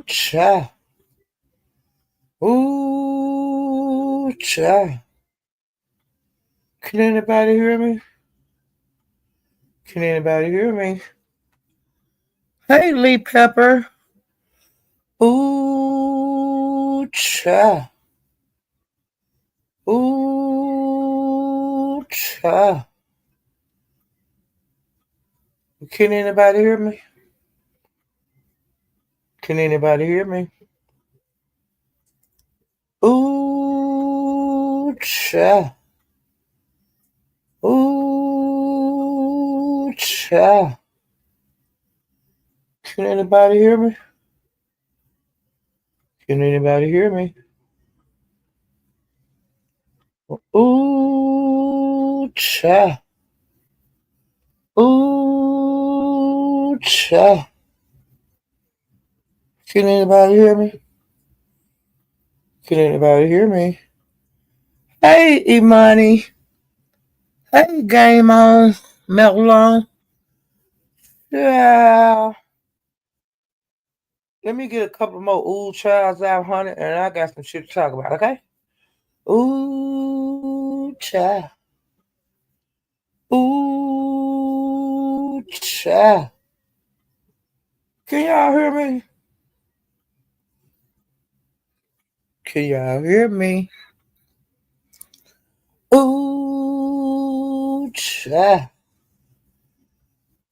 cha. Ooh, cha. Can anybody hear me? Can anybody hear me? Hey, Lee Pepper. Ooh, cha. Ooh, cha. Can anybody hear me? Can anybody hear me? Ooh, cha. Ooh, cha. Can anybody hear me? Can anybody hear me? Ooh, cha. Ooh, cha. Can anybody hear me? Can anybody hear me? Hey, Imani. Hey, Game On. Melon. Yeah. Let me get a couple more ooh childs out, honey, and I got some shit to talk about, okay? Ooh, child. Ooh, child. Can y'all hear me? Can y'all hear me? Ooh, child.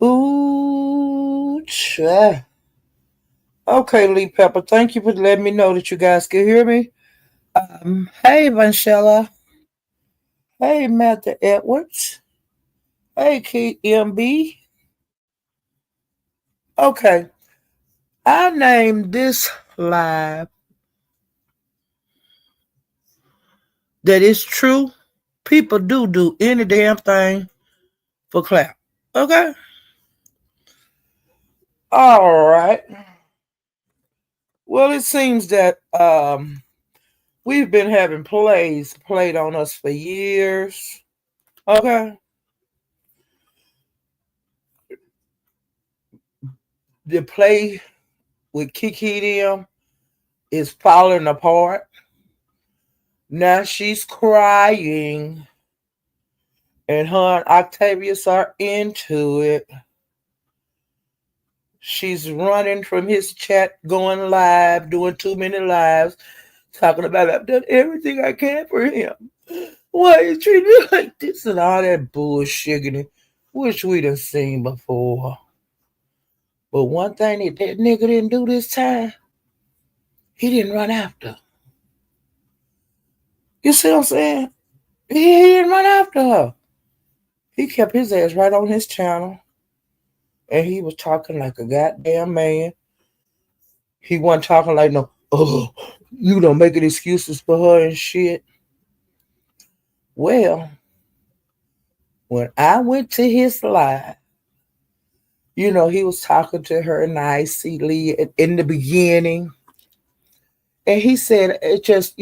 Ooh, child. Okay, Lee Pepper, thank you for letting me know that you guys can hear me. Hey, Vanchella. Hey, Matthew Edwards. Hey, KMB. Okay, I named this live that is true. People do any damn thing for clout. Okay? All right. Well, it seems that we've been having plays played on us for years. Okay? The play with Kiki and them is falling apart. Now she's crying, and her and Octavius are into it. She's running from his chat, going live, doing too many lives, talking about I've done everything I can for him. Why you treat me like this and all that bullshit, which we done seen before. But one thing that nigga didn't do this time, he didn't run after. You see what I'm saying? He didn't run after her. He kept his ass right on his channel, and he was talking like a goddamn man. He wasn't talking like no, oh, you don't making excuses for her and shit. Well, when I went to his live, he was talking to her nicely in the beginning. And he said it just,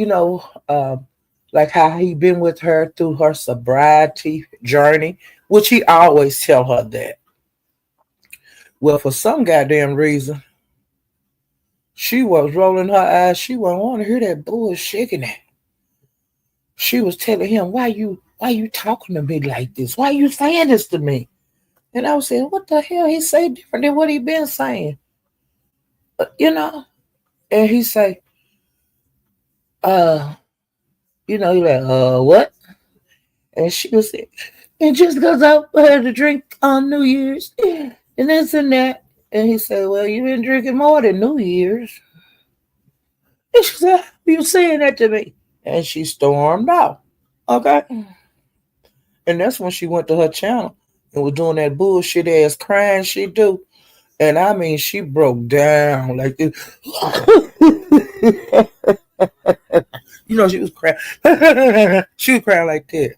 like how he been with her through her sobriety journey, which he always tell her that. Well, for some goddamn reason, she was rolling her eyes. She wasn't want to hear that bullshit. She was telling him, why you talking to me like this? Why you saying this to me? And I was saying, what the hell he say different than what he been saying? And he say, uh, he like, what? And she was saying, it just goes out for her to drink on New Year's and this and that. And he said, well, you been drinking more than New Year's. And she said, you saying that to me? And she stormed out. Okay. And that's when she went to her channel and was doing that bullshit ass crying she do. And I mean, she broke down like this. She was crying. She was crying like that.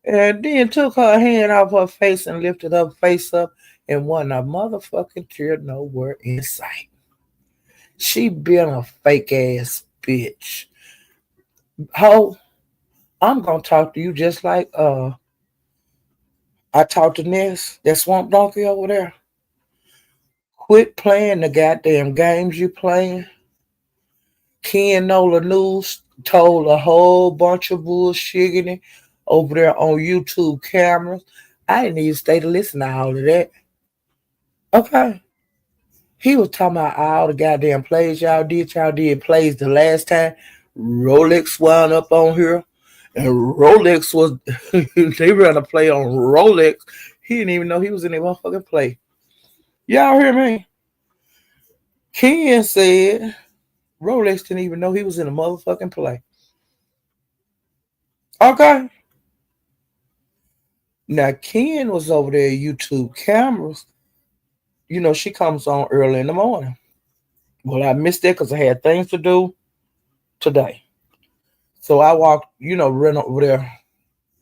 And then took her hand off her face and lifted her face up and wasn't a motherfucking tear nowhere in sight. She been a fake ass bitch. Ho, I'm gonna talk to you just like I talked to Ness, that swamp donkey over there. Quit playing the goddamn games you playing. Ken Nola News told a whole bunch of bullshit over there on YouTube cameras. I didn't even stay to listen to all of that. Okay. He was talking about all the goddamn plays y'all did. Y'all did plays the last time. Rolex wound up on here. And Rolex was, they ran a play on Rolex. He didn't even know he was in a motherfucking play. Y'all hear me? Ken said Rolex didn't even know he was in a motherfucking play. Okay. Now, Ken was over there at YouTube cameras. You know, she comes on early in the morning. Well, I missed that because I had things to do today. So I walked, ran over there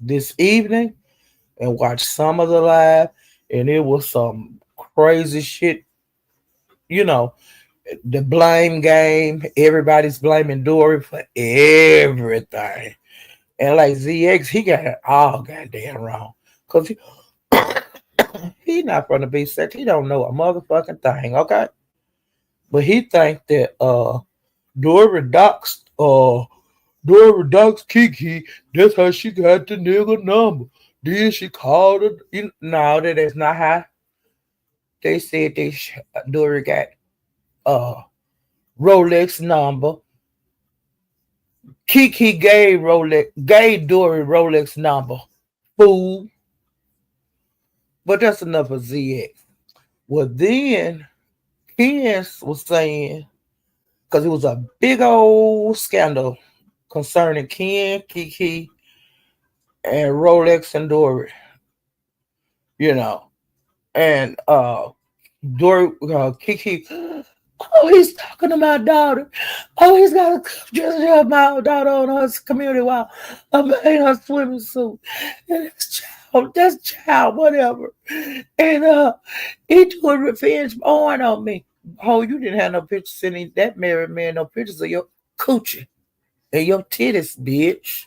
this evening and watched some of the live, and it was some crazy shit. You know, the blame game. Everybody's blaming Dory for everything. And like ZX, he got it all goddamn wrong. Because he not from the B section. He don't know a motherfucking thing, okay? But he think that Dory doxed Kiki. That's how she got the nigga number. Then she called her. No, that is not how. They said Dory got uh Rolex number. Kiki gave Dory Rolex number. Fool. But that's enough of ZX. Well, then Ken was saying, because it was a big old scandal concerning Ken, Kiki, and Rolex and Dory, you know. And Dory, Kiki, oh, he's talking to my daughter. Oh, he's got to just have my daughter on her community while I'm in her swimming suit. And that's child, whatever. And he doing revenge porn on me. Oh, you didn't have no pictures sending that married man no pictures of your coochie and your titties, bitch.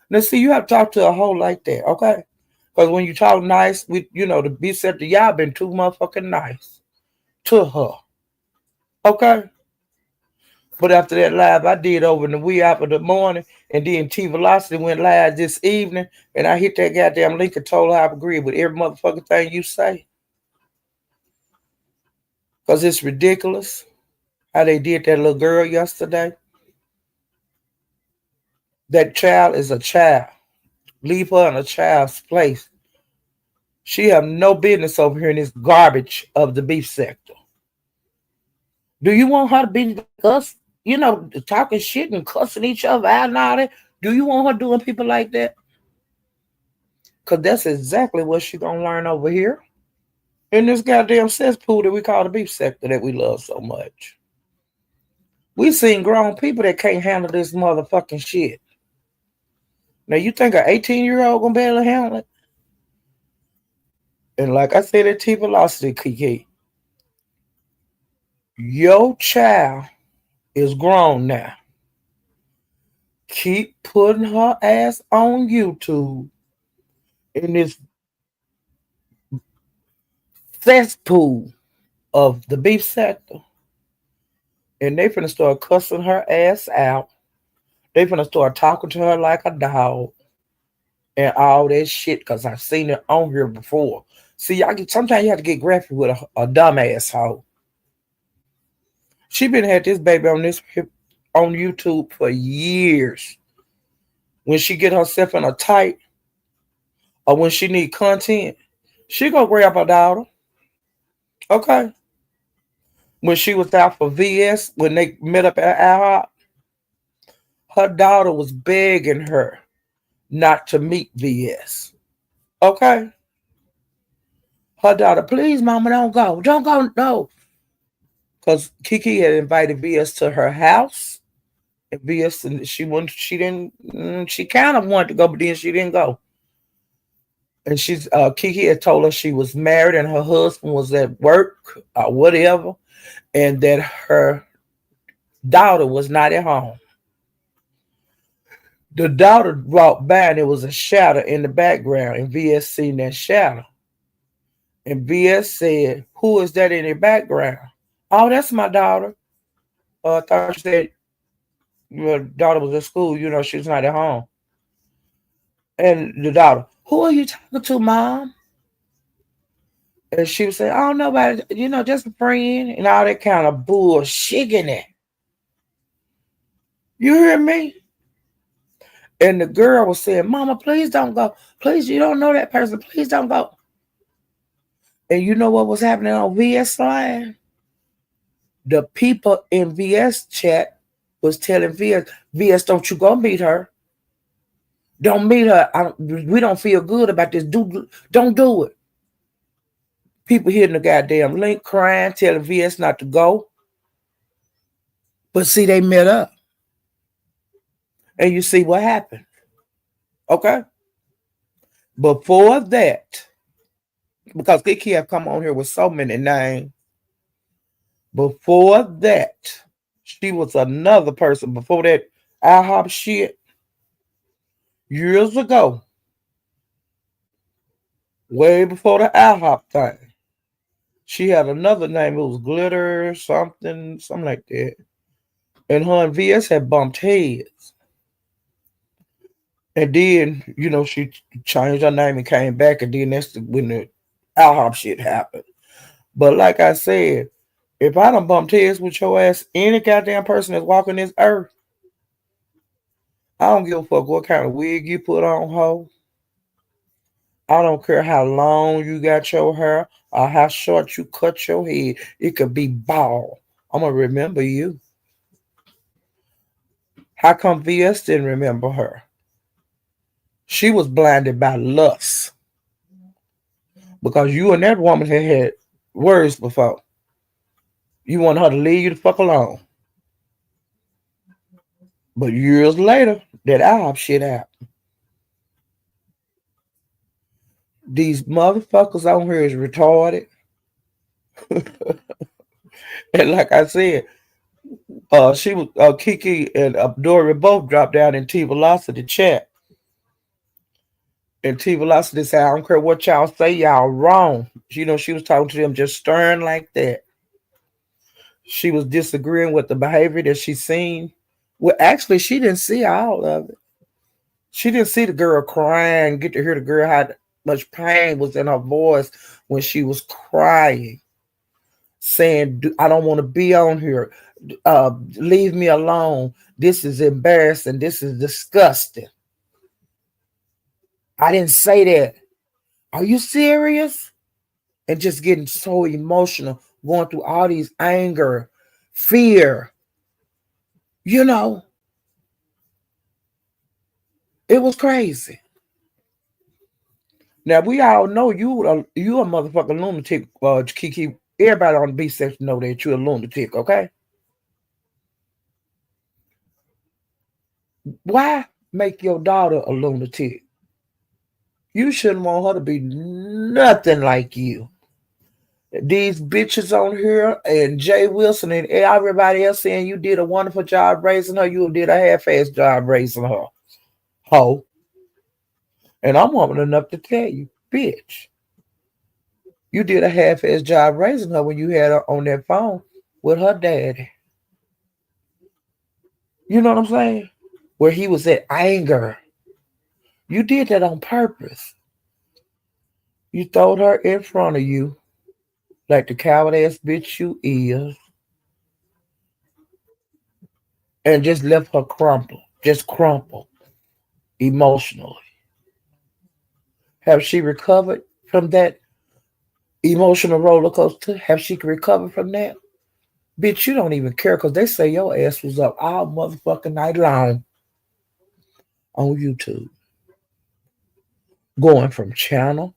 Now, see, you have to talk to a hoe like that, okay? Because when you talk nice, the B said to y'all been too motherfucking nice to her, okay? But after that live I did over in the wee hour of the morning, and then T Velocity went live this evening, and I hit that goddamn link and told her I agree with every motherfucking thing you say. Because it's ridiculous how they did that little girl yesterday. That child is a child. Leave her in a child's place. She have no business over here in this garbage of the beef sector. Do you want her to be like us? Talking shit and cussing each other out and all that? Do you want her doing people like that? Because that's exactly what she gonna learn over here in this goddamn cesspool that we call the beef sector that we love so much. We seen grown people that can't handle this motherfucking shit. Now you think an 18-year-old gonna be able to handle it? And like I said at T Velocity, Kiki, your child is grown now. Keep putting her ass on YouTube in this cesspool of the beef sector. And they finna start cussing her ass out. They finna start talking to her like a dog and all that shit, because I've seen it on here before. See, sometimes you have to get graphic with a dumb asshole. She been had this baby on YouTube for years. When she get herself in a tight or when she need content, she gonna grab her daughter. Okay. When she was out for VS, when they met up at IHOP, her daughter was begging her not to meet VS. Okay. Her daughter, please, mama, don't go. Don't go, no. Because Kiki had invited VS to her house. And VS, she kind of wanted to go, but then she didn't go. And Kiki had told her she was married and her husband was at work or whatever, and that her daughter was not at home. The daughter walked by and there was a shadow in the background, and VS seen that shadow. And BS said, "Who is that in the background?" "Oh, that's my daughter." I thought you said your daughter was at school. She's not at home. And the daughter, "Who are you talking to, mom?" And she would say, "I don't know about it, just a friend," and all that kind of bullshit in it. You hear me? And the girl was saying, "Mama, please don't go. Please, you don't know that person. Please don't go." And you know what was happening on VS line? The people in VS chat was telling VS, "Don't you go meet her. Don't meet her. We don't feel good about this. Don't do it." People hitting the goddamn link, crying, telling VS not to go. But see, they met up. And you see what happened. Okay? Before that, because Kiki have come on here with so many names, before that, she was another person. Before that IHOP shit, years ago, way before the IHOP thing, she had another name. It was Glitter, something like that. And her and VS had bumped heads. And then, she changed her name and came back. And then that's when the IHOP shit happened. But like I said, if I done bumped heads with your ass, any goddamn person that's walking this earth, I don't give a fuck what kind of wig you put on, ho. I don't care how long you got your hair or how short you cut your head. It could be bald. I'm going to remember you. How come VS didn't remember her? She was blinded by lust because you and that woman had words before. You want her to leave you the fuck alone. But years later, that IHOP shit happened. These motherfuckers on here is retarded. And like I said, she was Kiki and Dory both dropped down in T Velocity chat. And T Velocity said, "I don't care what y'all say, y'all wrong." She was talking to them just stern like that. She was disagreeing with the behavior that she seen. Well, actually, she didn't see all of it. She didn't see the girl crying, get to hear the girl how much pain was in her voice when she was crying, saying, "I don't want to be on here. Leave me alone. This is embarrassing. This is disgusting. I didn't say that. Are you serious?" And just getting so emotional, going through all these anger, fear. You know, it was crazy. Now we all know you a motherfucking lunatic, Kiki. Everybody on the B section know that you're a lunatic, okay? Why make your daughter a lunatic? You shouldn't want her to be nothing like you. These bitches on here and Jay Wilson and everybody else saying you did a wonderful job raising her, you did a half-ass job raising her. Ho. And I'm woman enough to tell you, bitch, you did a half-ass job raising her when you had her on that phone with her daddy. You know what I'm saying? Where he was at anger. You did that on purpose. You throwed her in front of you like the coward ass bitch you is and just left her crumple emotionally. Have she recovered from that emotional roller coaster? Have she recovered from that? Bitch, you don't even care because they say your ass was up all motherfucking night long on YouTube. Going from channel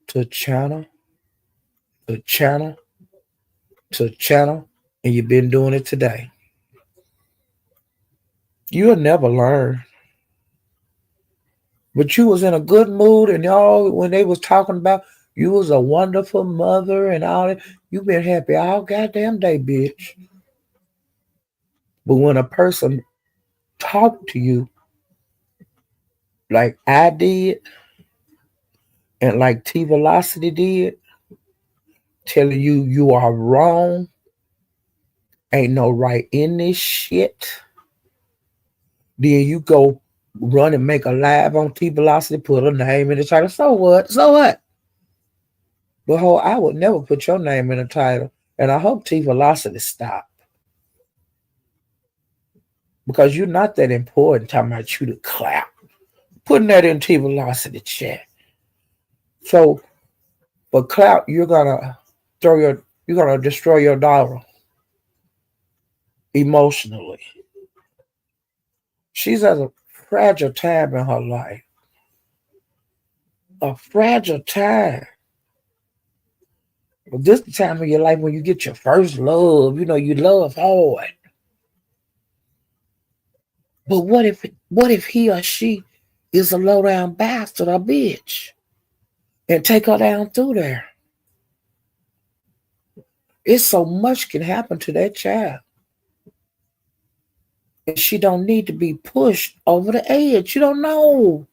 to channel to channel to channel, and you've been doing it today. You'll never learn. But you was in a good mood, and y'all, when they was talking about you was a wonderful mother and all that, you been happy all goddamn day, bitch. But when a person talk to you like I did, And like T Velocity did, telling you you are wrong, ain't no right in this shit. Then you go run and make a live on T Velocity, put a name in the title. So what? So what? But I would never put your name in the title. And I hope T Velocity stop. Because you're not that important talking about you to clap. Putting that in T Velocity chat. So for Clout, you're gonna destroy your daughter emotionally. She's at a fragile time in her life. A fragile time. But this is the time of your life when you get your first love. You love hard. But what if he or she is a low down bastard or bitch and take her down through there? It's so much can happen to that child. And she don't need to be pushed over the edge. You don't know.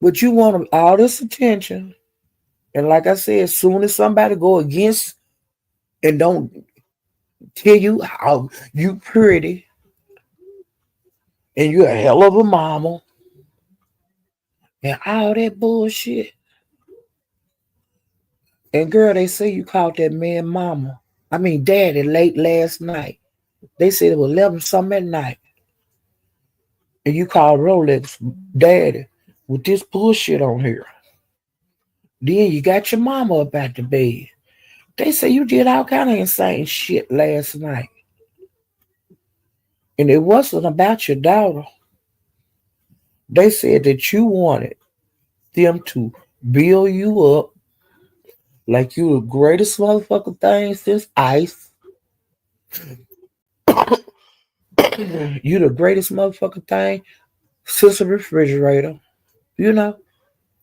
But you want all this attention. And like I said, as soon as somebody go against and don't tell you how you pretty and you're a hell of a mama and all that bullshit. And girl, they say you called that man mama. I mean daddy late last night. They said it was 11 something at night. And you called Rolex daddy with this bullshit on here. Then you got your mama up at the bed. They say you did all kind of insane shit last night. And it wasn't about your daughter. They said that you wanted them to build you up like you the greatest motherfucking thing since ice. You the greatest motherfucking thing since a refrigerator. You know,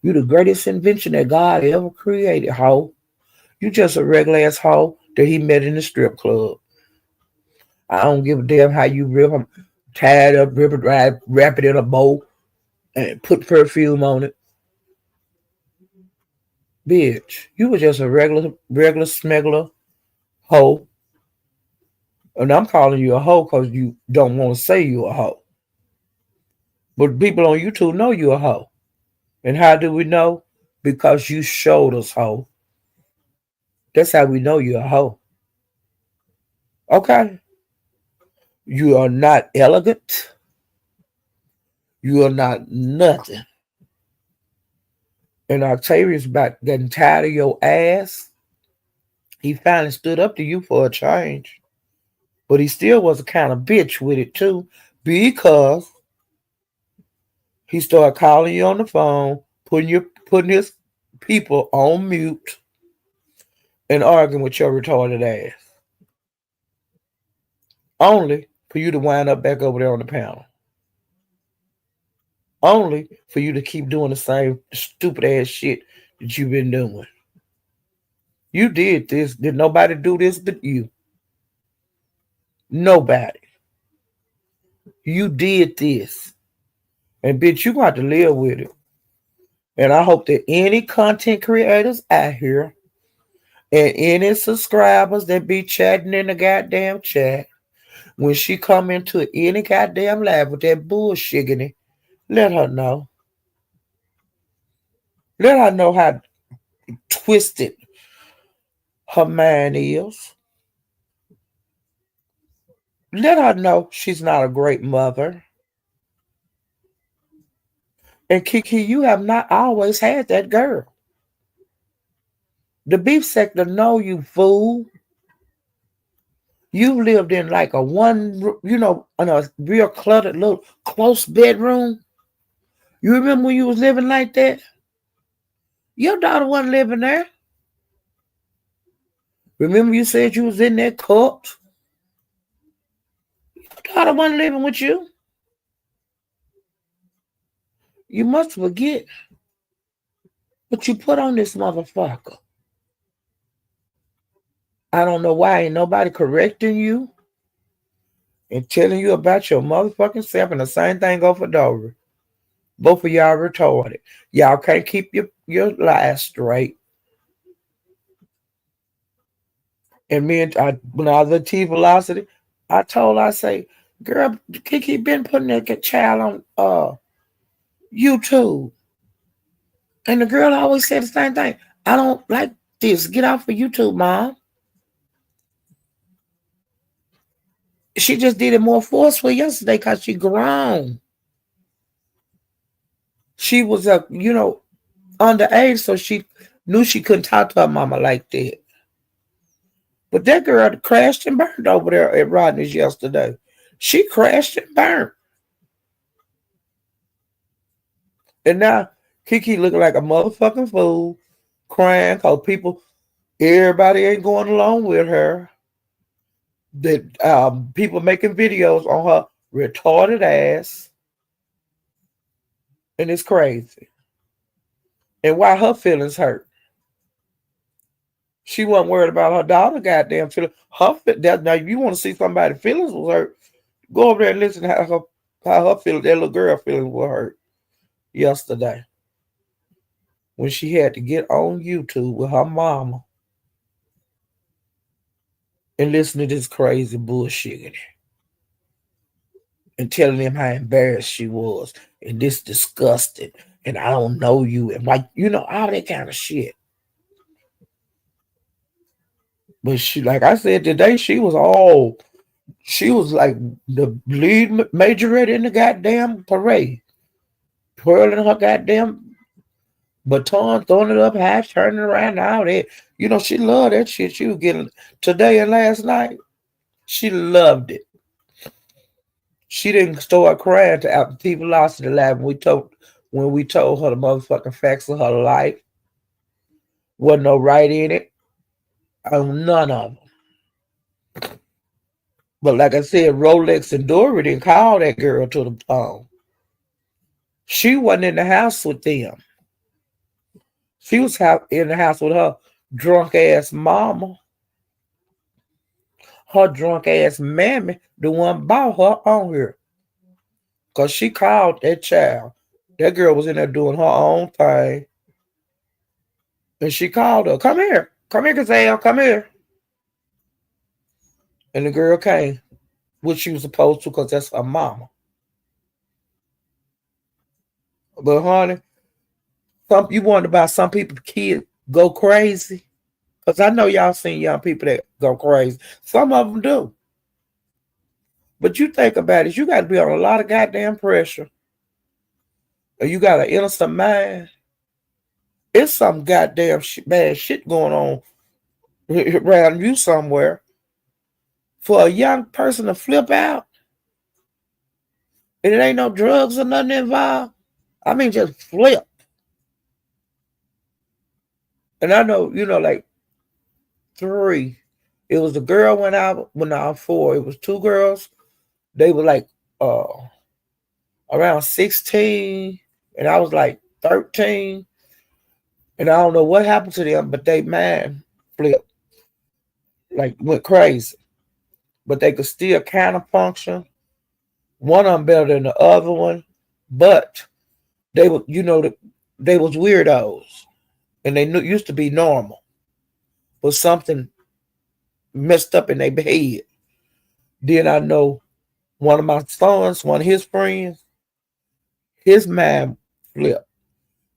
you the greatest invention that God ever created, hoe. You just a regular ass hoe that he met in the strip club. I don't give a damn how you rip them, tie it up, rip it, wrap it in a bow, and put perfume on it. Bitch, you was just a regular smuggler hoe. And I'm calling you a hoe because you don't want to say you a hoe. But people on YouTube know you a hoe. And how do we know? Because you showed us hoe. That's how we know you're a hoe. Okay? You are not elegant. You are not nothing. And Octavius about getting tired of your ass. He finally stood up to you for a change. But he still was a kind of bitch with it too. Because he started calling you on the phone, putting his people on mute, and arguing with your retarded ass. Only for you to wind up back over there on the panel. Only for you to keep doing the same stupid ass shit that you've been doing. You did this. Did nobody do this but you? Nobody. You did this. And bitch, you got to live with it. And I hope that any content creators out here and any subscribers that be chatting in the goddamn chat, when she come into any goddamn live with that bullshit, let her know. Let her know how twisted her mind is. Let her know she's not a great mother. And Kiki, you have not always had that girl. The beef sector know you, fool. You lived in like a in a real cluttered little close bedroom. You remember when you was living like that? Your daughter wasn't living there. Remember you said you was in that cult? Your daughter wasn't living with you. You must forget what you put on this motherfucker. I don't know why ain't nobody correcting you and telling you about your motherfucking self, and the same thing go for Dory. Both of y'all retarded. Y'all can't keep your lies straight. And me and when I was at T Velocity, I told her, I say, girl, Kiki been putting that child on YouTube. And the girl always said the same thing. I don't like this. Get off of YouTube, Mom. She just did it more forceful yesterday because she grown. She was underage, so she knew she couldn't talk to her mama like that. But that girl crashed and burned over there at Rodney's yesterday. She crashed and burned. And now Kiki looking like a motherfucking fool, crying because everybody ain't going along with her. That people making videos on her retarded ass. And it's crazy. And why her feelings hurt. She wasn't worried about her daughter goddamn feelings. Now, if you want to see somebody's feelings was hurt, go over there and listen to how her feelings, that little girl feelings were hurt yesterday. When she had to get on YouTube with her mama and listen to this crazy bullshit and telling them how embarrassed she was and this disgusting and I don't know you and all that kind of shit. But she, like I said today, she was like the lead majorette in the goddamn parade, twirling her goddamn baton, throwing it up high, turning around, and all that. She loved that shit. She was getting today and last night. She loved it. She didn't start crying to after T Velocity Live when we told her the motherfucking facts of her life. Wasn't no right in it. None of them. But like I said, Rolex and Dory didn't call that girl to the phone. She wasn't in the house with them. She was in the house with her drunk ass mama. Her drunk ass mammy, the one bought her on here. Because she called that child. That girl was in there doing her own thing. And she called her, come here, Gazelle, come here. And the girl came, which she was supposed to because that's her mama. But honey, you wonder about some people, kids go crazy? Because I know y'all seen young people that go crazy. Some of them do. But you think about it, you got to be on a lot of goddamn pressure. Or you got an innocent mind. It's some goddamn bad shit going on around you somewhere. For a young person to flip out, and it ain't no drugs or nothing involved. I mean, just flip. And I know, like 3. It was the girl when I was 4. It was 2 girls. They were like around 16, and I was like 13. And I don't know what happened to them, but they mind flipped, like went crazy. But they could still kind of function. One of them better than the other one, but they were, they was weirdos, and they used to be normal, but something messed up in their head. Then I know one of my sons, one of his friends, his mind flipped,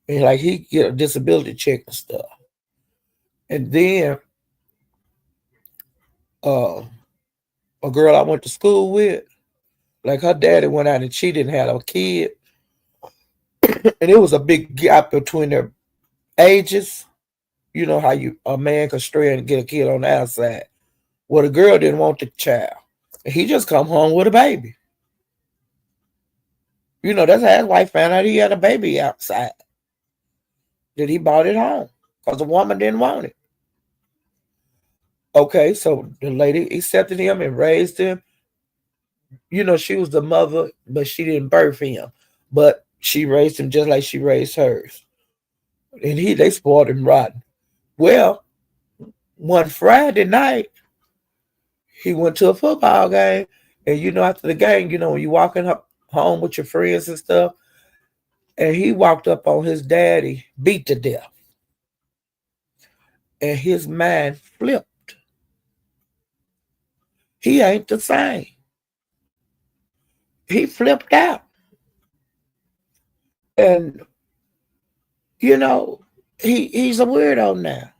and like he get a disability check and stuff. And then a girl I went to school with, like her daddy went out and cheated and had a kid, and it was a big gap between their ages. You know how a man could stray and get a kid on the outside. Well, the girl didn't want the child. And he just come home with a baby. That's how his wife found out he had a baby outside. That he bought it home. Because the woman didn't want it. Okay, so the lady accepted him and raised him. She was the mother, but she didn't birth him. But she raised him just like she raised hers. And they spoiled him rotten. Well, one Friday night, he went to a football game. And after the game, when you walking up home with your friends and stuff, and he walked up on his daddy, beat to death, and his mind flipped. He ain't the same. He flipped out. And, you know, he's a weirdo now.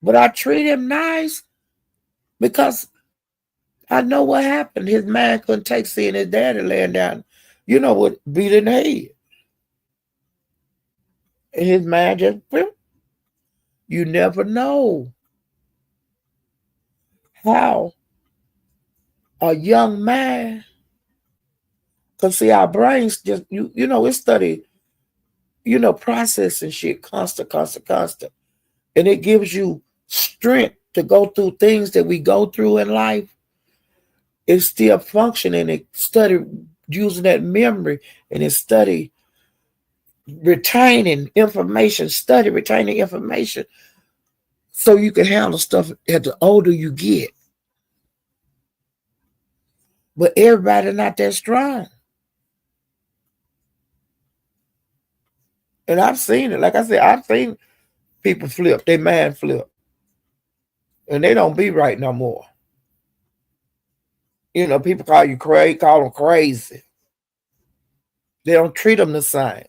But I treat him nice because I know what happened. His man couldn't take seeing his daddy laying down, what, beat in the head. And his man just, you never know how a young man, because see, our brains just, it study, processing shit constant, constant, constant. And it gives you strength to go through things that we go through in life. It's still functioning. It study using that memory, and it study retaining information, study retaining information so you can handle stuff as the older you get. But everybody not that strong. And I've seen it. Like I said, I've seen people flip, they man flip. And they don't be right no more. People call you crazy, call them crazy. They don't treat them the same.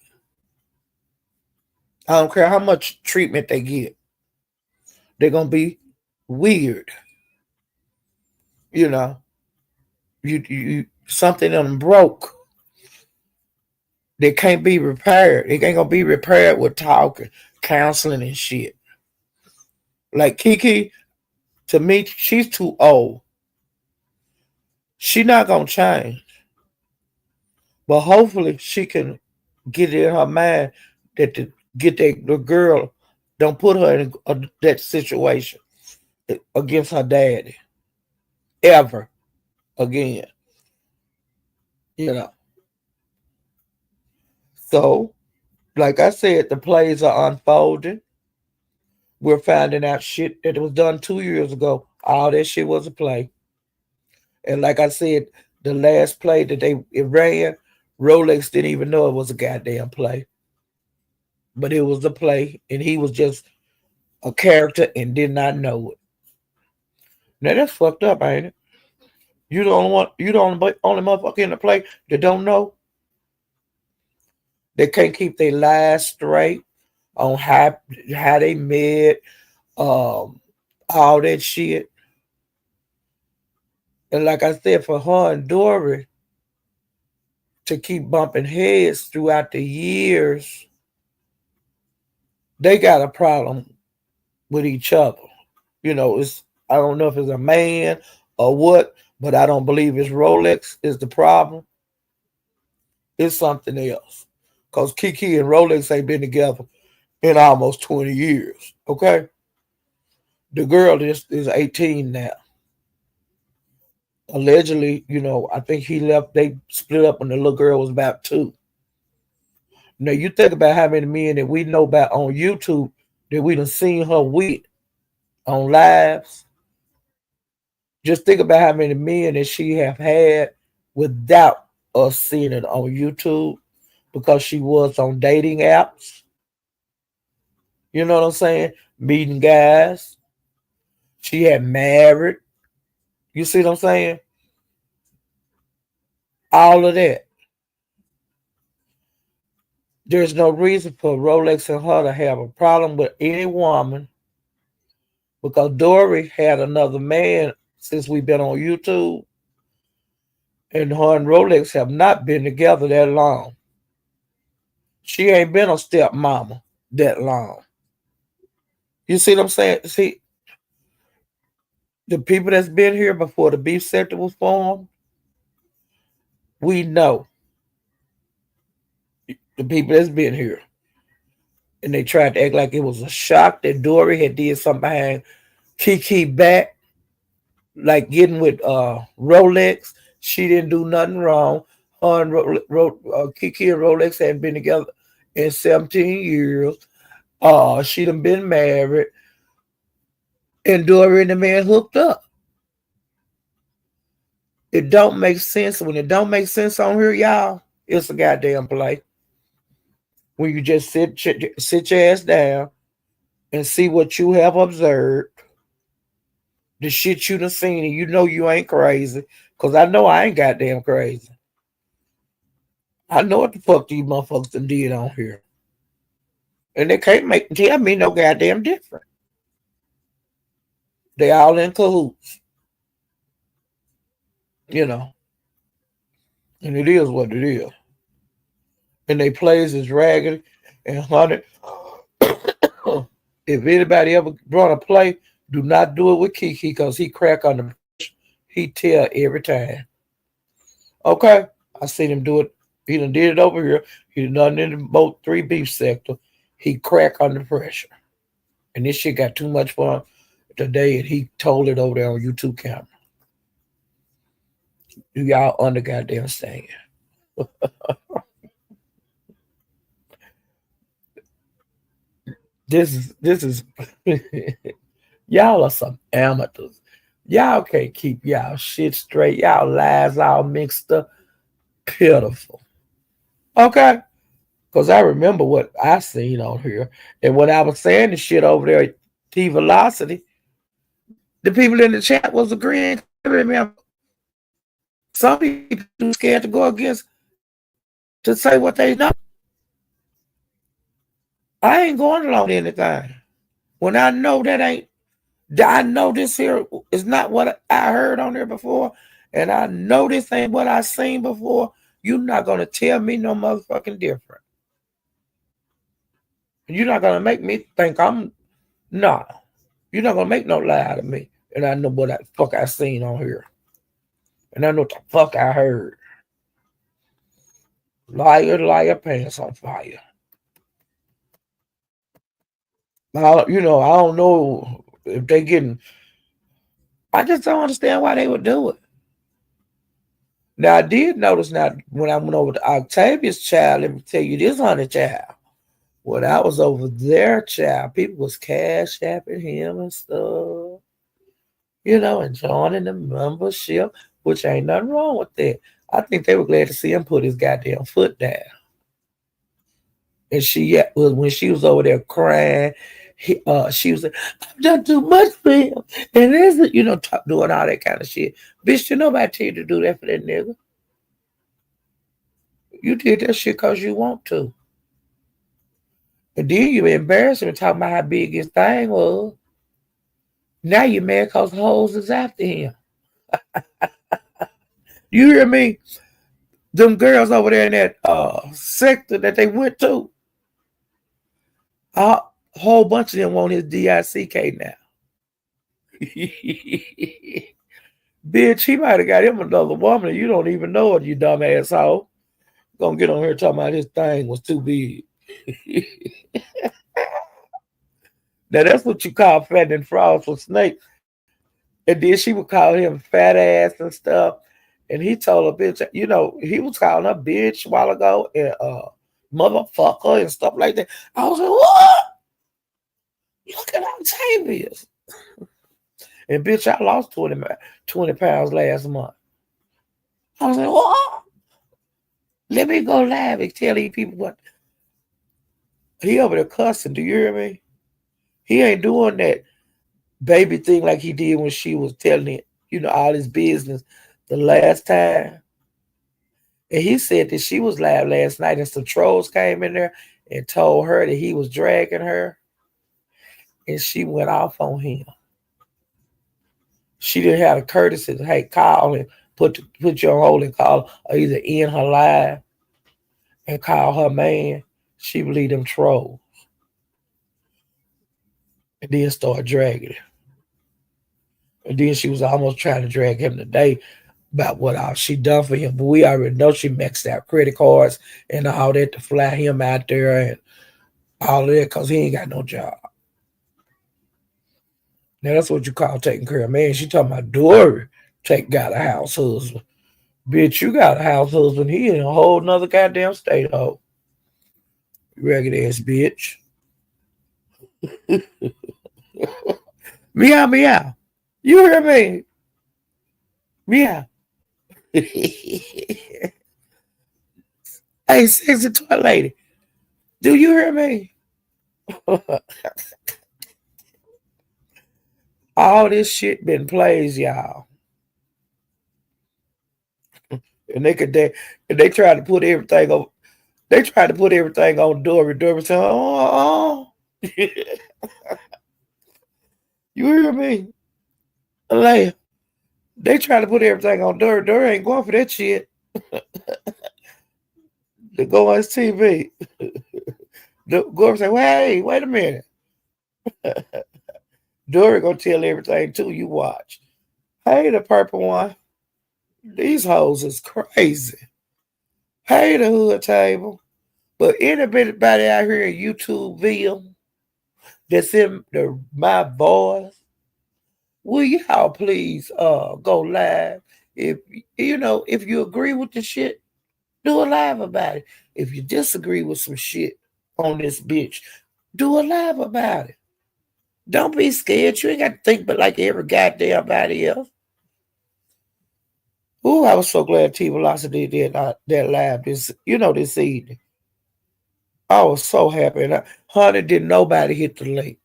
I don't care how much treatment they get. They're gonna be weird. You something in them broke. They can't be repaired. They ain't gonna be repaired with talking, counseling, and shit. Like Kiki, to me, she's too old. She not gonna change. But hopefully she can get it in her mind that to get the girl, don't put her in that situation against her daddy ever again. You know. So, like I said, the plays are unfolding. We're finding out shit that was done 2 years ago. All that shit was a play. And like I said, the last play that it ran, Rolex didn't even know it was a goddamn play. But it was a play, and he was just a character and did not know it. Now that's fucked up, ain't it? You the only one, you the only motherfucker in the play that don't know. They can't keep their lies straight on how they met, all that shit. And like I said, for her and Dory to keep bumping heads throughout the years, they got a problem with each other. It's, I don't know if it's a man or what, but I don't believe it's Rolex is the problem. It's something else. Because Kiki and Rolex ain't been together in almost 20 years. Okay? The girl is 18 now. Allegedly, I think he left, they split up when the little girl was about 2. Now you think about how many men that we know about on YouTube that we done seen her with on lives. Just think about how many men that she have had without us seeing it on YouTube because she was on dating apps. You know what I'm saying? Meeting guys. She had married. You see what I'm saying? All of that. There's no reason for Rolex and her to have a problem with any woman because Dory had another man since we've been on YouTube, and her and Rolex have not been together that long. She ain't been a stepmama that long. You see what I'm saying? See, the people that's been here before the beef sector was formed, we know the people that's been here. And they tried to act like it was a shock that Dory had did something behind Kiki back, like getting with Rolex. She didn't do nothing wrong. Her and Kiki and Rolex had been together in 17 years. She done been married. And Dory and the man hooked up. It don't make sense. When it don't make sense on here, y'all, it's a goddamn play. when you just sit your ass down and see what you have observed, the shit you done seen, and you know you ain't crazy. Cause I know I ain't goddamn crazy. I know what the fuck these motherfuckers done did on here. And they can't tell me no goddamn different. They all in cahoots, you know. And it is what it is. And they plays is raggedy and hunted. If anybody ever brought a play, do not do it with Kiki because he crack on the pressure. He tell every time. Okay? I seen him do it. He done did it over here. He done in the both 3 beef sector. He crack under pressure. And this shit got too much fun today, and he told it over there on YouTube camera. Do y'all under goddamn stand? This is y'all are some amateurs. Y'all can't keep y'all shit straight. Y'all lies all mixed up. Pitiful. Okay? Because I remember what I seen on here. And when I was saying the shit over there at T Velocity, the people in the chat was agreeing. Remember, some people too scared to go against to say what they know. I ain't going along with anything. When I know that ain't, I know this here is not what I heard on there before, and I know this ain't what I seen before, you're not going to tell me no motherfucking different. You're not going to make me think no. You're not going to make no lie out of me. And I know what the fuck I seen on here. And I know what the fuck I heard. Liar, liar, pants on fire. I don't know if they getting. I just don't understand why they would do it. Now I did notice when I went over to Octavius child, let me tell you this, honey child. When I was over there, child, people was cash apping him and stuff. And joining the membership, which ain't nothing wrong with that. I think they were glad to see him put his goddamn foot down. And when she was over there crying, she was like, I've done too much for him. And doing all that kind of shit. Bitch, should nobody tell you to do that for that nigga? You did that shit because you want to. And then you embarrassed him talking about how big his thing was. Now you're mad because hoes is after him. You hear me? Them girls over there in that sector that they went to, a whole bunch of them want his DICK now. Bitch, he might have got him another woman and you don't even know it, you dumb asshole. Gonna get on here talking about his thing was too big. Now that's what you call fat and frogs for snake. And then she would call him fat ass and stuff. And he told her, bitch, he was calling her bitch a while ago and motherfucker and stuff like that. I was like, what? Look at Octavius. And bitch, I lost 20 pounds last month. I was like, what? Let me go live and tell these people what. He over there cussing, do you hear me? He ain't doing that baby thing like he did when she was telling it, all his business the last time. And he said that she was live last night and some trolls came in there and told her that he was dragging her. And she went off on him. She didn't have the courtesy to, hey, call and put you on hold and call or either end her live and call her man. She believed them trolls. And then start dragging him. And then she was almost trying to drag him today about what all she done for him. But we already know she maxed out credit cards and all that to fly him out there and all of that because he ain't got no job. Now that's what you call taking care of man. She talking about Dory got a house husband. Bitch, you got a house husband. He in a whole nother goddamn state, ho. Ragged ass bitch. Meow, meow. You hear me? Meow. Hey, sexy toy lady. Do you hear me? All this shit been plays, y'all. And they try to put everything on. They try to put everything on Dory. Dory said, "Oh, you hear me? Like, they try to put everything on Dory. Dory ain't going for that shit to go on his TV." Dory said, well, "Hey, wait a minute. Dory gonna tell everything too. You watch. Hey, the purple one. These hoes is crazy. Hey, the hood table. But anybody out here in YouTube video that's in my voice, will y'all please go live? If if you agree with the shit, do a live about it. If you disagree with some shit on this bitch, do a live about it. Don't be scared. You ain't got to think but like every goddamn body else. Ooh, I was so glad T Velocity did that live this evening. I was so happy. And honey, didn't nobody hit the link.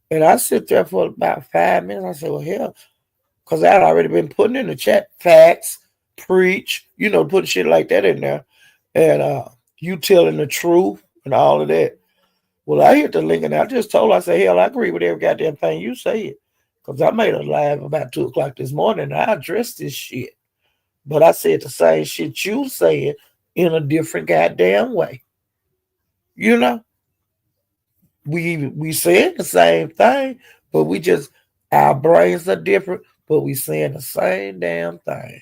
And I sit there for about 5 minutes. I said, well, hell, because I'd already been putting in the chat facts, preach, putting shit like that in there. And you telling the truth and all of that. Well, I hit the link and I just told her, I said, hell, I agree with every goddamn thing you said. Because I made a live about 2 o'clock this morning and I addressed this shit. But I said the same shit you said in a different goddamn way. You know? We saying the same thing, but our brains are different, but we saying the same damn thing.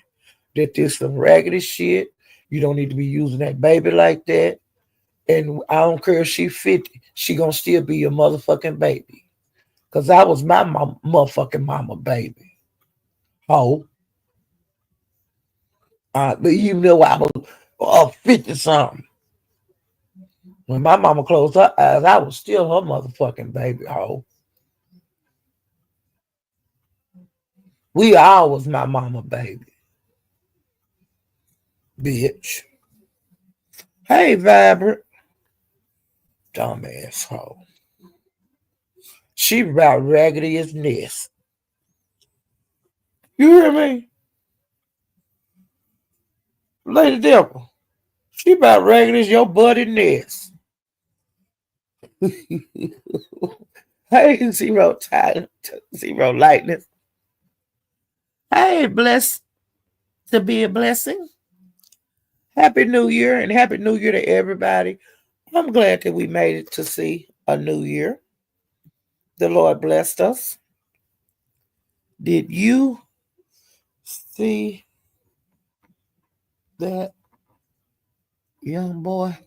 That this some raggedy shit. You don't need to be using that baby like that. And I don't care if she 50, she gonna still be your motherfucking baby. Cause I was my motherfucking mama baby. Oh, but you know I was 50 something. When my mama closed her eyes, I was still her motherfucking baby. Oh, we all was my mama baby, bitch. Hey, Vibrant. Dumb asshole. She about raggedy as this. You hear me? Lady Dimple. She about raggedy as your buddy nest. Hey, zero lightness. Hey, blessed to be a blessing. Happy New Year and Happy New Year to everybody. I'm glad that we made it to see a new year. The Lord blessed us. Did you see that young boy,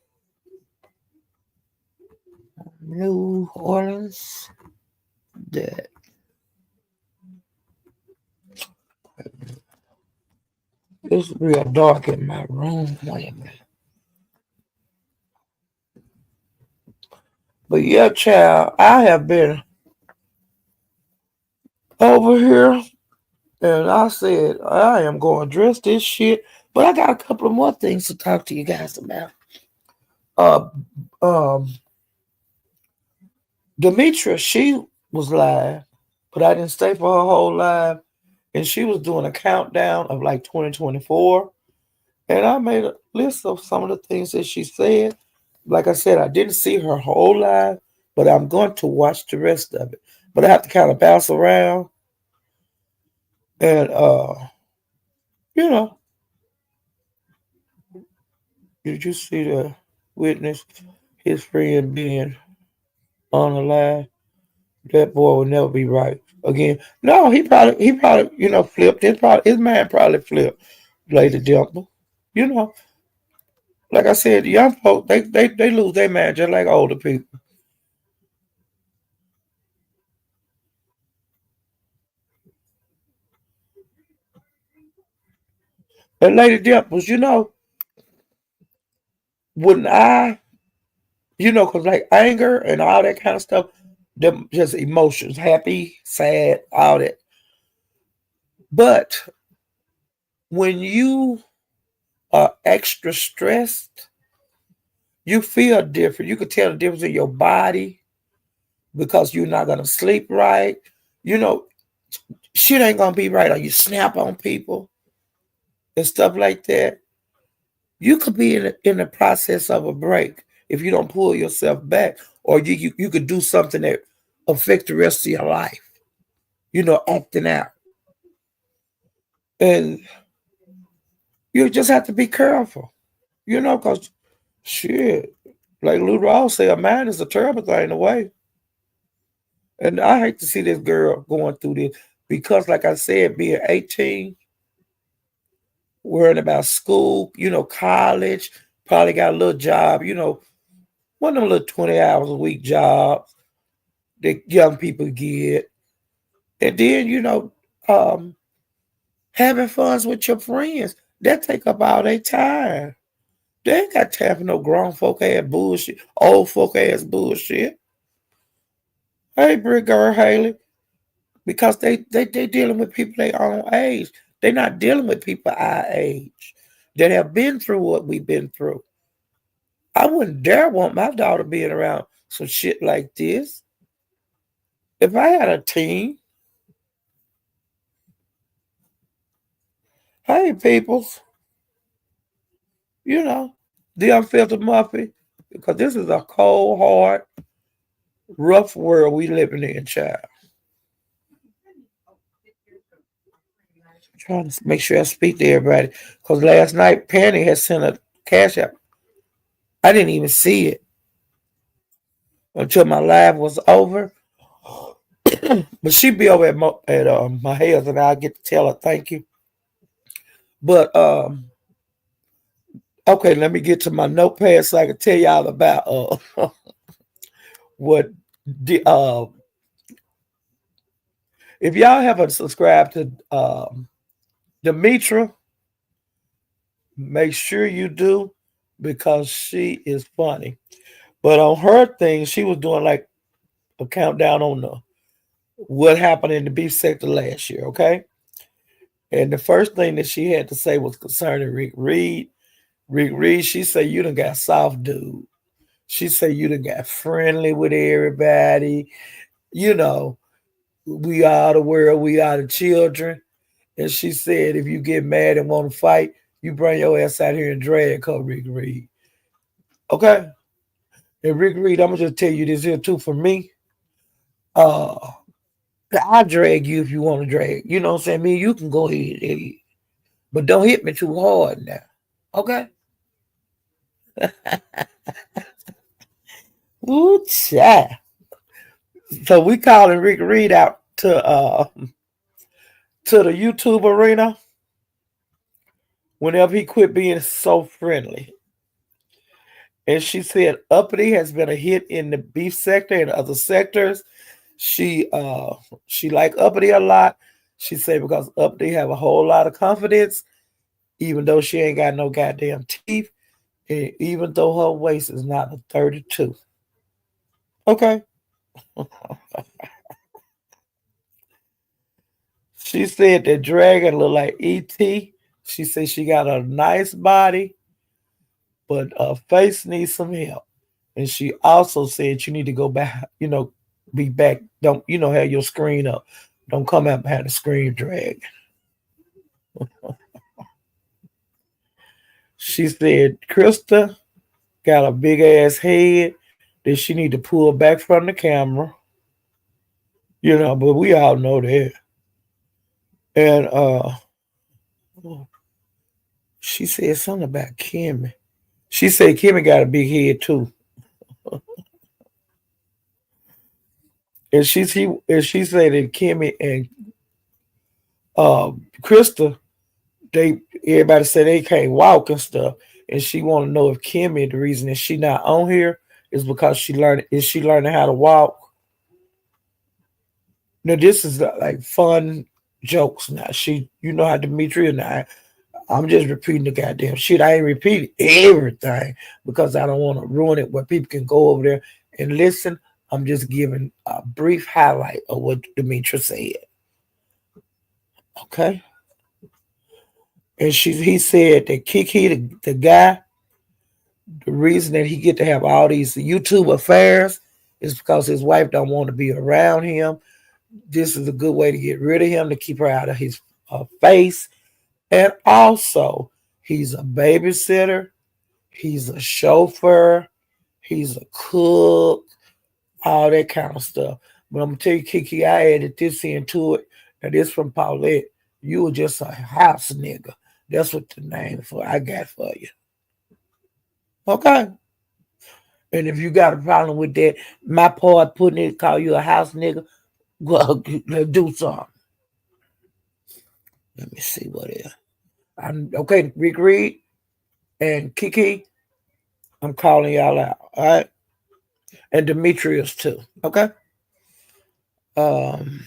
New Orleans? That it's real dark in my room. Wait a minute. But yeah, child, I have been over here and I said I am going to dress this shit. But I got a couple of more things to talk to you guys about. Uh um Demitra, she was live, but I didn't stay for her whole live. And she was doing a countdown of like 2024. And I made a list of some of the things that she said. Like I said, I didn't see her whole live, but I'm going to watch the rest of it. But I have to kind of bounce around. And you know, did you see the witness, his friend being on the live? That boy will never be right again. No, he probably, flipped. His man probably flipped. Lady Dimple. You know, like I said, young folk they lose their man just like older people. And Lady Dimples, when cause like anger and all that kind of stuff, them just emotions, happy, sad, all that. But when you are extra stressed You feel different. You can tell the difference in your body because you're not gonna sleep right. You know, shit ain't gonna be right, or you snap on people and stuff like that. You could be in the process of a break if you don't pull yourself back, or you could do something that affect the rest of your life. Acting out, and you just have to be careful. Because shit, like Lou Rawls said, a man is a terrible thing to waste. And I hate to see this girl going through this because, like I said, being 18, worrying about school, college, probably got a little job, one of them little 20 hours a week jobs that young people get. And then, um, having fun with your friends, that take up all their time. They ain't got time for no grown folk ass bullshit, old folk ass bullshit. Hey, Brick Girl Haley, because they dealing with people their own age. They're not dealing with people our age that have been through what we've been through. I wouldn't dare want my daughter being around some shit like this. If I had a teen, hey peoples, you know, the unfiltered Muffy, because this is a cold, hard, rough world we living in, child. Trying to make sure I speak to everybody, because last night Penny had sent a cash app. I didn't even see it until my live was over. But she be over at my house, and I get to tell her thank you. But okay, let me get to my notepad so I can tell y'all about what the if y'all haven't subscribed to Demitra, make sure you do because she is funny. But on her thing, she was doing like a countdown on the what happened in the beef sector last year, okay? And the first thing that she had to say was concerning Rick Reed. Rick Reed, she said, you done got soft, dude. She said, you done got friendly with everybody. You know, we are the world, we are the children. And she said, if you get mad and want to fight, you bring your ass out here and drag her, Rick Reed. Okay? And Rick Reed, I'm going to just tell you this here too for me. Uh, I'll drag you if you want to drag. You know what I'm saying? Me, you can go ahead. But don't hit me too hard now. Okay? Ooh, child. So we calling Rick Reed out to the YouTube arena whenever he quit being so friendly. And she said Uppity has been a hit in the beef sector and other sectors. She like Uppity a lot. She said because Uppity have a whole lot of confidence, even though she ain't got no goddamn teeth, and even though her waist is not a 32. Okay. She said that Dragon look like E.T. She said she got a nice body, but her face needs some help. And she also said you need to go back, be back. Don't, have your screen up. Don't come out behind the screen drag. She said Krista got a big ass head that she need to pull back from the camera. But we all know that. And she said something about Kimmy. She said Kimmy got a big head too. And she said that Kimmy and Krista, everybody said they can't walk and stuff. And she want to know if Kimmy, the reason that she not on here is because she learning how to walk. Now this is like fun jokes. Now you know how Demetria now. I'm just repeating the goddamn shit. I ain't repeating everything because I don't want to ruin it where people can go over there and listen. I'm just giving a brief highlight of what Demitra said. Okay. And he said that Kiki, the guy The reason that he get to have all these YouTube affairs is because his wife don't want to be around him. This is a good way to get rid of him, to keep her out of his face. And also, he's a babysitter, he's a chauffeur, he's a cook, all that kind of stuff. But I'm gonna tell you, Kiki, I added this into it. Now this from Paulette. You were just a house nigga. That's what the name for I got for you. Okay. And if you got a problem with that, my part putting it call you a house nigga, well, do something. Let me see what it is. I'm okay, Rick Reed and Kiki. I'm calling y'all out. All right. And Demetrius too. Okay. Um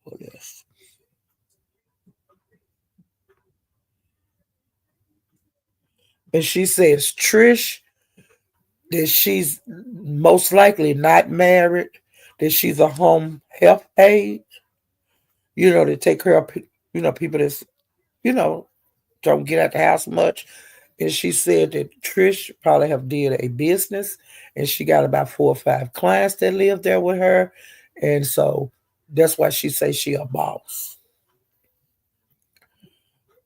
what else? And she says Trish that she's most likely not married, that she's a home health aide, to take care of people that's, you know, don't get out the house much. And she said that Trish probably have did a business and she got about 4 or 5 clients that live there with her. And so that's why she say she a boss.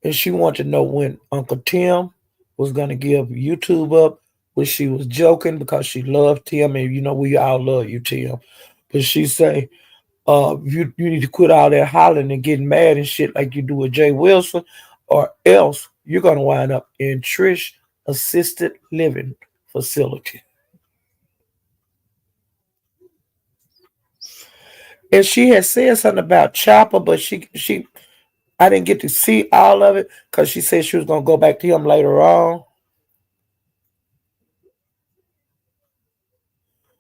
And she wanted to know when Uncle Tim was gonna give YouTube up, which she was joking because she loved Tim, and we all love you, Tim. But she say, you need to quit all that hollering and getting mad and shit like you do with Jay Wilson, or else you're gonna wind up in Trish assisted living facility. And she had said something about Chopper, but she I didn't get to see all of it because she said she was gonna go back to him later on.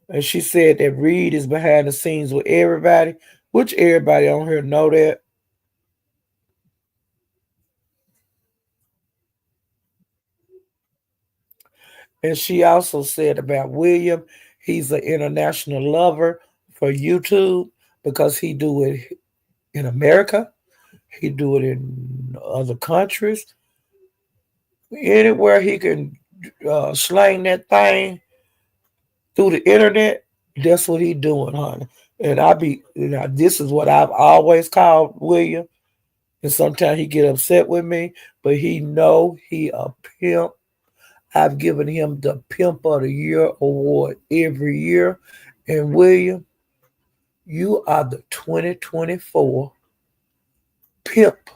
And she said that Reed is behind the scenes with everybody, which everybody on here know that. And she also said about William, he's an international lover for YouTube because he do it in America, he do it in other countries, anywhere he can slang that thing through the internet. That's what he doing, honey. And this is what I've always called William. And sometimes he get upset with me, but he know he a pimp. I've given him the Pimp of the Year award every year. And William, you are the 2024 Pimp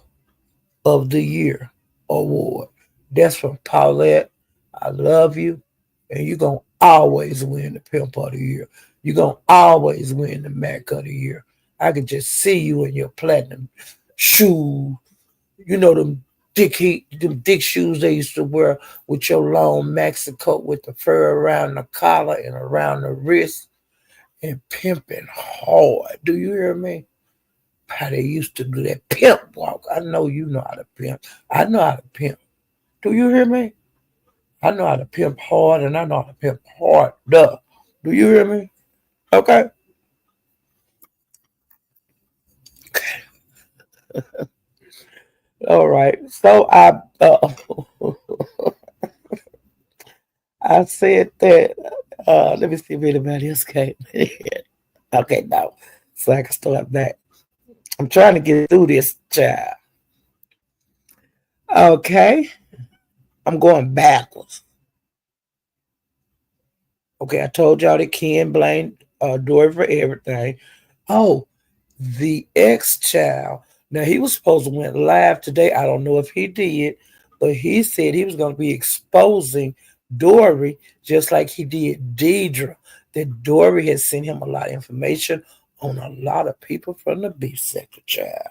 of the Year award. That's from Paulette. I love you. And you're going to always win the Pimp of the Year. You're going to always win the Mac of the Year. I can just see you in your platinum shoe. Them dick shoes they used to wear with your long maxi coat with the fur around the collar and around the wrist and pimping hard. Do you hear me? How they used to do that pimp walk. I know you know how to pimp. I know how to pimp. Do you hear me? I know how to pimp hard and I know how to pimp hard. Duh. Do you hear me? Okay. All right. So I said that. Let me see if anybody else came. Okay, no. So I can start back. I'm trying to get through this, child. Okay. I'm going backwards. Okay, I told y'all that Ken blamed Dory for everything. Oh, the ex child. Now he was supposed to went live today. I don't know if he did, but he said he was going to be exposing Dory just like he did Deidre. That Dory had sent him a lot of information on a lot of people from the B sector, child.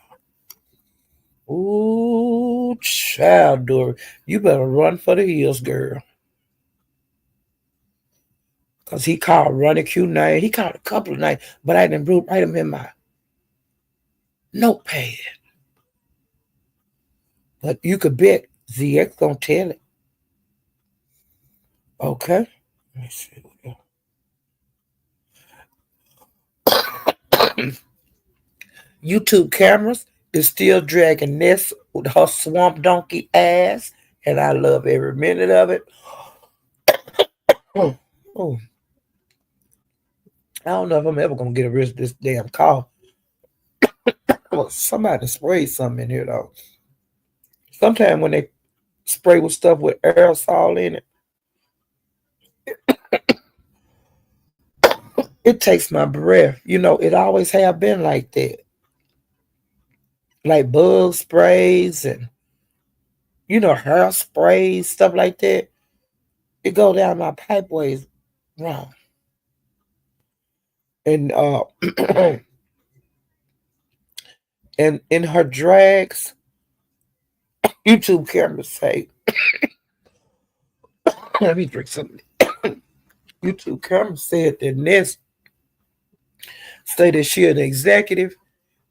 Ooh, child, Dory, you better run for the hills, girl. Cause he called Ronnie Q name. He called a couple of names, but I didn't write them in my notepad. But you could bet ZX gonna tell it. Okay. Let me see. YouTube cameras is still dragging Ness with her swamp donkey ass, and I love every minute of it. Oh, oh, I don't know if I'm ever gonna get rid of this damn cough. Well, somebody sprayed something in here though. Sometimes when they spray with stuff with aerosol in it, it takes my breath. It always have been like that. Like bug sprays and hair sprays, stuff like that. It go down my pipeways wrong. And and in her drags, YouTube cameras say, let me drink something. YouTube camera said that Ness stated she an executive,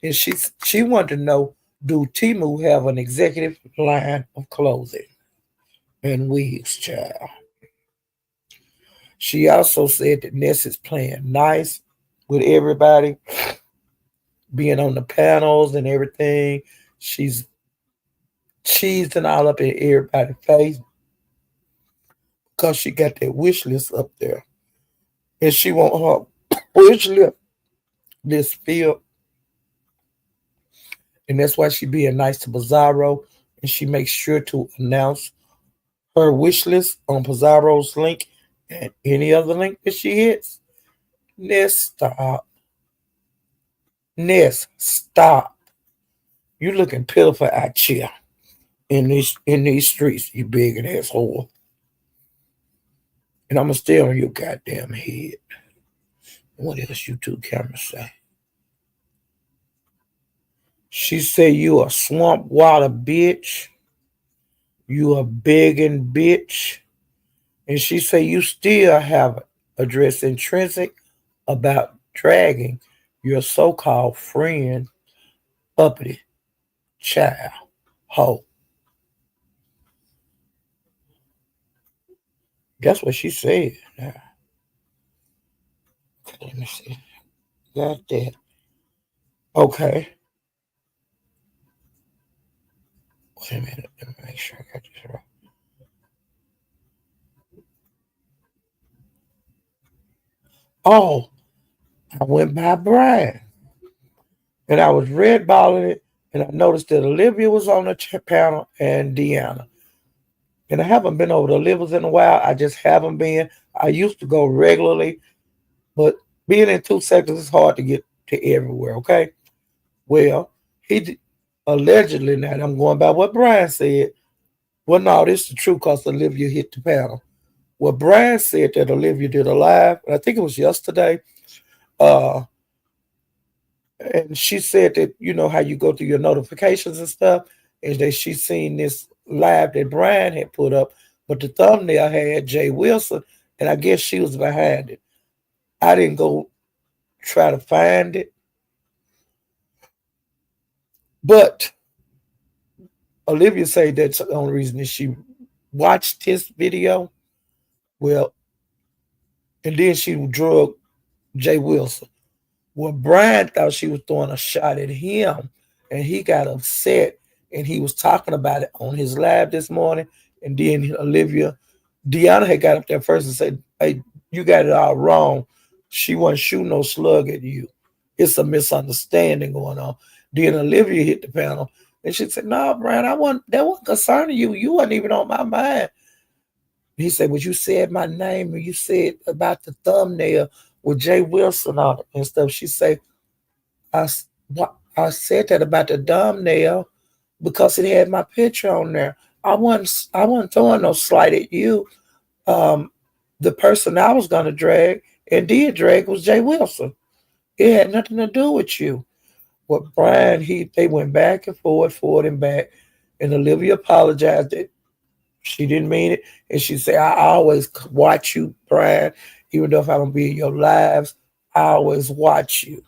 and she wanted to know, do Timu have an executive line of clothing and wigs, child? She also said that Ness is playing nice with everybody, being on the panels and everything. She's cheesing all up in everybody's face because she got that wish list up there. And she want her wish list filled. And that's why she being nice to Bizarro. And she makes sure to announce her wish list on Pizarro's link and any other link that she hits. Ness, stop. Ness, stop. You looking pitiful out here in these streets, you big and asshole. And I'm gonna stay on your goddamn head. What else you two cameras say? She say you a swamp water bitch. You a begging bitch. And she say you still have addressed intrinsic about dragging your so-called friend uppity child hoe. That's what she said. Now, let me see. Got that. Okay. Wait a minute. Let me make sure I got this right. Oh, I went by Brian and I was red balling it, and I noticed that Olivia was on the panel and Deanna. And I haven't been over to Olivia's in a while. I just haven't been. I used to go regularly, but being in 2 sectors is hard to get to everywhere. Okay. Well, allegedly, now I'm going by what Brian said. Well, no, this is true because Olivia hit the panel. Well, Brian said that Olivia did a live, and I think it was yesterday. Uh, and she said that how you go through your notifications and stuff, and that she seen this live that Brian had put up, but the thumbnail had Jay Wilson, and I guess she was behind it. I didn't go try to find it, but Olivia said that's the only reason that she watched this video. Well, and then she drug Jay Wilson. Well, Brian thought she was throwing a shot at him, and he got upset, and he was talking about it on his live this morning. And then Deanna had got up there first and said, "Hey, you got it all wrong. She wasn't shooting no slug at you. It's a misunderstanding going on." Then Olivia hit the panel, and she said, "No, Brian, that wasn't concerning you. You wasn't even on my mind." He said, "Well, you said my name, and you said about the thumbnail with Jay Wilson on it and stuff." She said, I, I said that about the thumbnail because it had my picture on there. I wasn't throwing no slight at you. Um, the person I was gonna drag and did drag was Jay Wilson. It had nothing to do with you. Well, Brian, they went back and forward and back, and Olivia apologized that she didn't mean it. And she said, "I always watch you, Brian, even though if I don't be in your lives, I always watch you.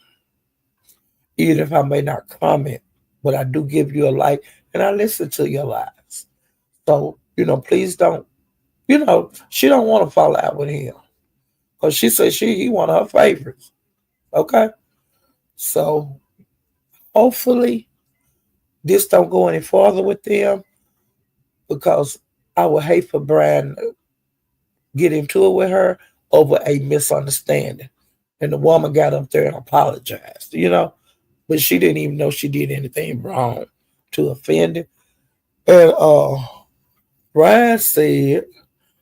Even if I may not comment, but I do give you a like and I listen to your lives. So, please don't, she don't want to fall out with him. Because she said he one of her favorites. Okay? So hopefully this don't go any farther with them because I would hate for Brian to get into it with her over a misunderstanding. And the woman got up there and apologized, but she didn't even know she did anything wrong to offend him. And Brian said,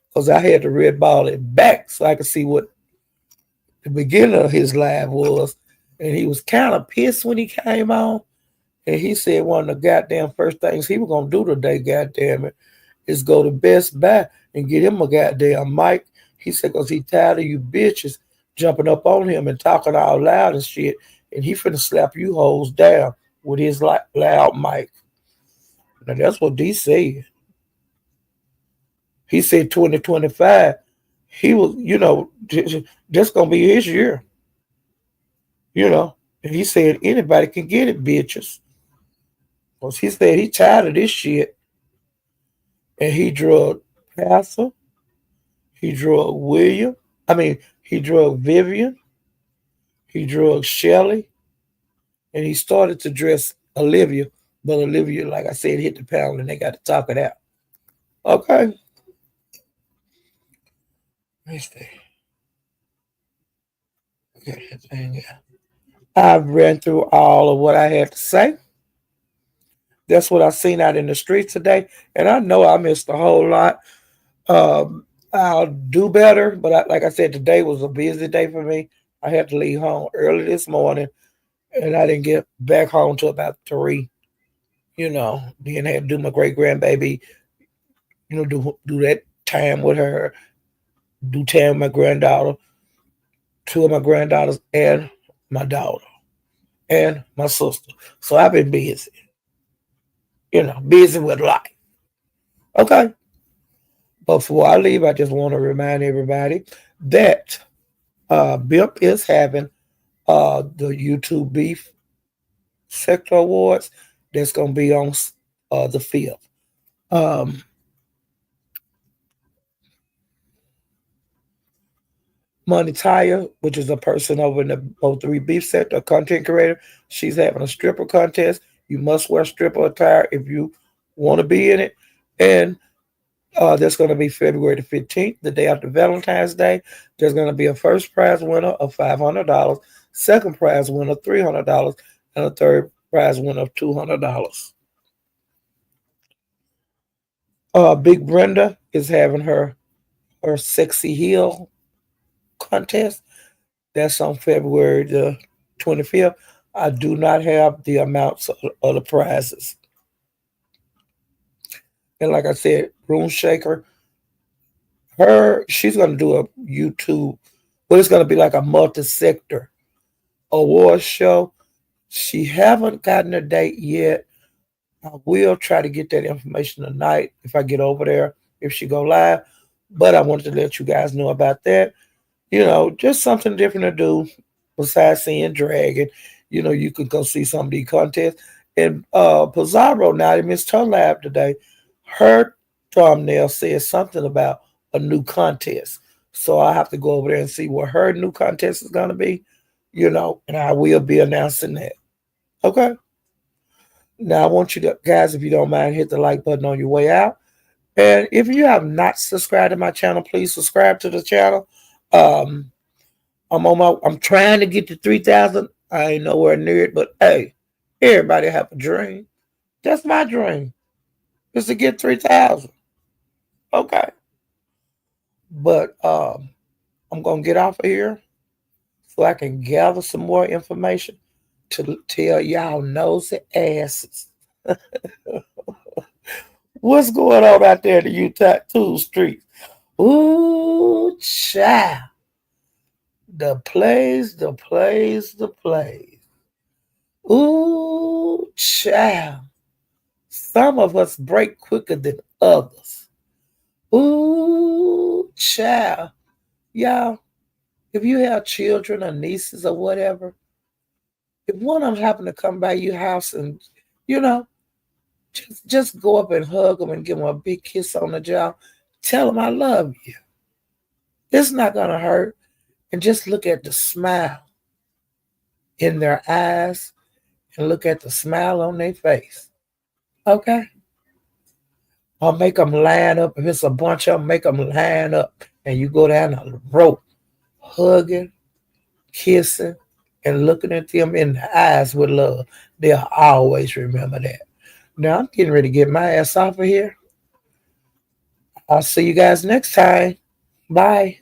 because I had to red ball it back so I could see what the beginning of his live was. And he was kind of pissed when he came on. And he said one of the goddamn first things he was going to do today, goddamn it, is go to Best Buy and get him a goddamn mic. He said, because he tired of you bitches jumping up on him and talking out loud and shit. And he finna slap you hoes down with his loud mic. Now, that's what D said. He said 2025, he was, that's going to be his year. And he said anybody can get it, bitches. Because he said he tired of this shit. And he drugged Pastor. He drugged William. He drugged Vivian. He drugged Shelly. And he started to dress Olivia. But Olivia, like I said, hit the pound and they got to talk it out. Okay. Let's see. I've ran through all of what I had to say. That's what I seen out in the streets today. And I know I missed a whole lot. I'll do better. But like I said, today was a busy day for me. I had to leave home early this morning. And I didn't get back home till about 3. Then I had to do my great grandbaby, do that time with her, do time with my granddaughter, 2 of my granddaughters, and my daughter, and my sister. So I've been busy, busy with life. Okay. But before I leave, I just want to remind everybody that BIMP is having the YouTube Beef Sector Awards. That's going to be on the 5th. Money Taya, which is a person over in the O3 Beef Sector, a content creator, she's having a stripper contest. You must wear stripper attire if you want to be in it. And that's going to be February the 15th, the day after Valentine's Day. There's going to be a first prize winner of $500, second prize winner of $300, and a third prize winner of $200. Big Brenda is having her sexy heel contest. That's on February the 25th. I do not have the amounts of the prizes. And like I said, Room Shaker, she's going to do a YouTube, but it's going to be like a multi-sector award show. She haven't gotten a date yet. I will try to get that information tonight if I get over there, if she go live. But I wanted to let you guys know about that. Just something different to do besides seeing Dragon. You could go see some of these contests. And Pizarro, now I missed her live today. Her thumbnail says something about a new contest. So I have to go over there and see what her new contest is going to be, and I will be announcing that. Okay? Now I want you to, guys, if you don't mind, hit the like button on your way out. And if you have not subscribed to my channel, please subscribe to the channel. I'm trying to get to 3,000. I ain't nowhere near it, but hey, everybody have a dream. That's my dream, is to get 3,000. Okay. But I'm gonna get off of here so I can gather some more information to tell y'all nosy asses what's going on out there in the Utah 2 streets. Ooh, child. The plays. Ooh, child. Some of us break quicker than others. Ooh, child. Y'all, if you have children or nieces or whatever, if one of them happen to come by your house and, you know, just go up and hug them and give them a big kiss on the jaw, tell them I love you. It's not going to hurt. And just look at the smile in their eyes and look at the smile on their face. Okay? Or make them line up. If it's a bunch of them, make them line up. And you go down the rope, hugging, kissing, and looking at them in the eyes with love. They'll always remember that. Now I'm getting ready to get my ass off of here. I'll see you guys next time. Bye.